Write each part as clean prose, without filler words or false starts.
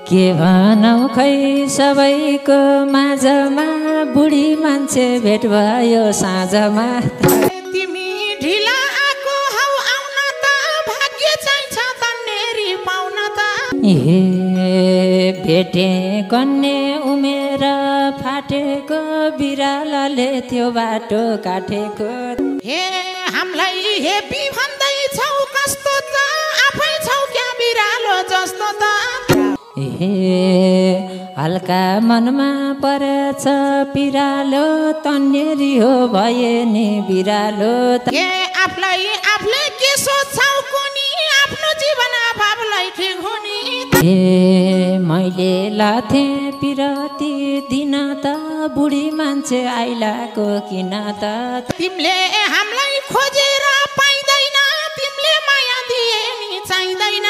के भनौ खै सबैको माझमा बुढी मान्छे भेट भयो साँझमा तिमी ढिला आको हौ आउन त भाग्य चाहिन्छ तन्नेरी पाउन त हे भेटे कन्ने उमेर फाटेको बिरालोले त्यो बाटो काटेको हे हामीलाई हेपी भन्दैछौ कस्तो त आफै छौ क्या बिरालो जस्तो त हे हल्का मनमा परेछ पिरालो तन्नेरी हो भए नि बिरालो हे आफूलाई आफूले के सोच्छौ कुनी आफ्नो जीवन आफूलाई ठिक हुने हे मैले लाथे पिरती दिन त बुढी मान्छे आइलाको किन त तिमीले हामीलाई खोजेर पाइदैन तिमीले माया दिए नि चाहिँदैन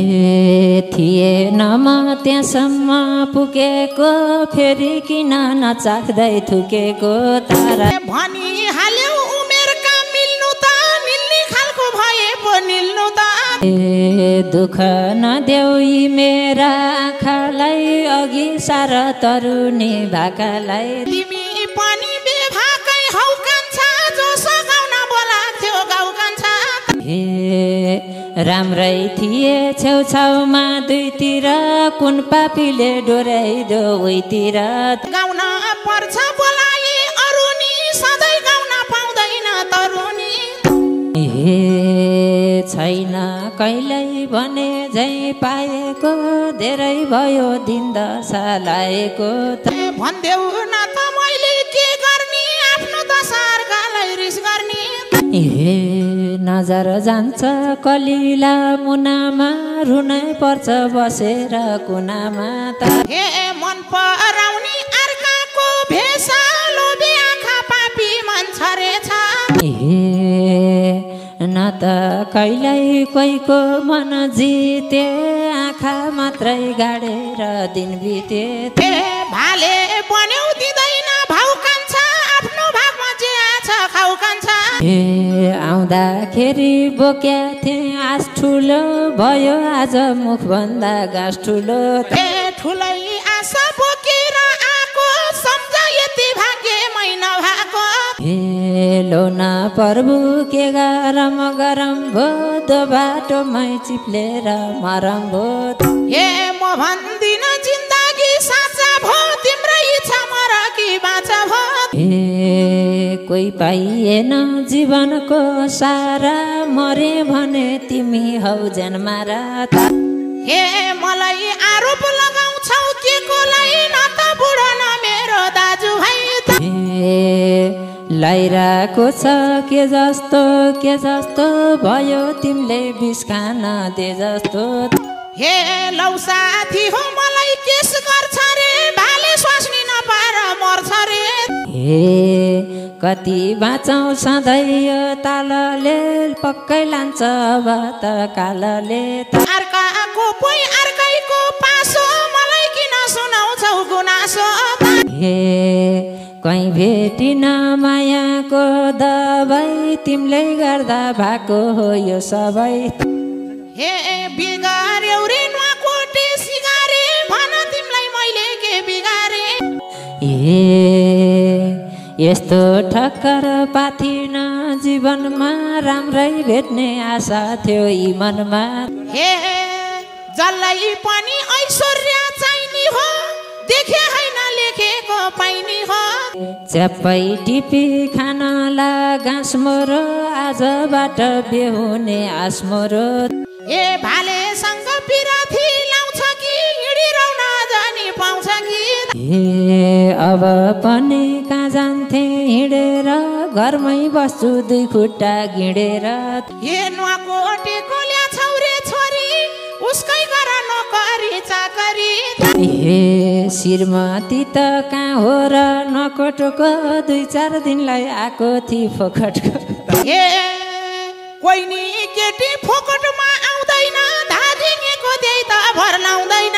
ए थिएन म त्यहाँसम्म पुगेको फेरि किन नचाख्दै थुकेको तारा भनिहाल्यौ उमेरका मिल्नु त मिल्ने खालको भए पो निल्नु त ए दुःख नदेऊ यी मेरा आँखालाई अघि सारा तरुनी भाकालाई तिमी पनि बेभाकै हौ कान्छा जो सघाउन बोलाथ्यो गाउँ कान्छा हे राम्रै थिए छेउछाउमा दुईतिर कुन पापीले डोर्याइदो उहीतिर गाउन पर्छ बोलाए अरुनी सधैँ गाउन पाउँदैन तरुनी हे छैन कहिल्यै भने झै पाएको धेरै भयो दिन दशा लागेको भन्देऊ न त मैले के गर्ने आफ्नो दशा अर्कालाई रिस गर्ने हे नजर जान्छ कलिला मुनामा रुनै पर्छ बसेर कुनामा त हे मन पराउने अर्काको भेषा लोभे आँखा पापी मन छरेछ हे न त कहिल्यै कोहीको मन जिते आँखा मात्रै गाडेर दिन बिते हे भाले बन्यौ दिँदैन भाउ कान्छा आफ्नो भागमा जे छ खाउ कान्छा हे आउँदाखेरि बोक्या थिएँ आस ठुलो भयो आज मुखभन्दा गाँस ठुलो हे ठुलै आशा बोकेर आएको सम्झ यति भाग्यमै नभएको हे लो न प्रभु के गरम गरम भो दो बाटोमै चिप्लेर मरम भो हे म भन्दिन जिन्दगी साँचा भो तिम्रै इच्छा मर कि बाँचा भो हे कोही पाइएन जीवनको सारा मरे भने तिमी हौ जन्मारा हे मलाई आरोप लगाउँछौ के कोलाई न त बुढो न मेरो दाजुभाइ हे लाइराको छ के जस्तो भयो तिमीले बिस खान दे जस्तो हे लौ साथी हो मलाई केस गर्छ रे भाले स्वास्नी नपाएर मर्छ रे हे कति बाँचौँ सधैँ यो तालले पक्कै लान्छ अब त कालले अर्काको पोइ अर्कैको पासो मलाई किन सुनाउँछौ गुनासो हे कहीँ भेटिन मायाको दबाई तिमीले गर्दा भएको हो यो सबै हे बिगार्यौ रे नुहाकोटे सिगारे भन तिमीलाई मैले के बिगारे हे यस्तो ठक्कर पाथिन जीवनमा राम्रै भेट्ने आशा थियो यी मनमा हे जसलाई पनि ऐश्वर्य चाहिने हो देखे हैन लेखेको पाइने हो च्याप्पै टिपी खानला घाँस मोरो आजबाट बेहुने आस मोरो हे भालेसँग पिराथी लाउँछ कि हिँडिरहन जानी पाउँछ कि हे अब पनि कहाँ जान्थे हिँडेर घरमै बस्छु दुई खुट्टा गिँडेर हे नुहाकोटे कोल्या छौरे छोरी उसकै गर नोकरी चाकरी हे श्रीमती त कहाँ हो र नकोटको 2-4 दिनलाई आएको थिए फोकटको हे कोही नि केटी फोकटमा आउँदैन धादिङेको त्यही त भर लाउँदैन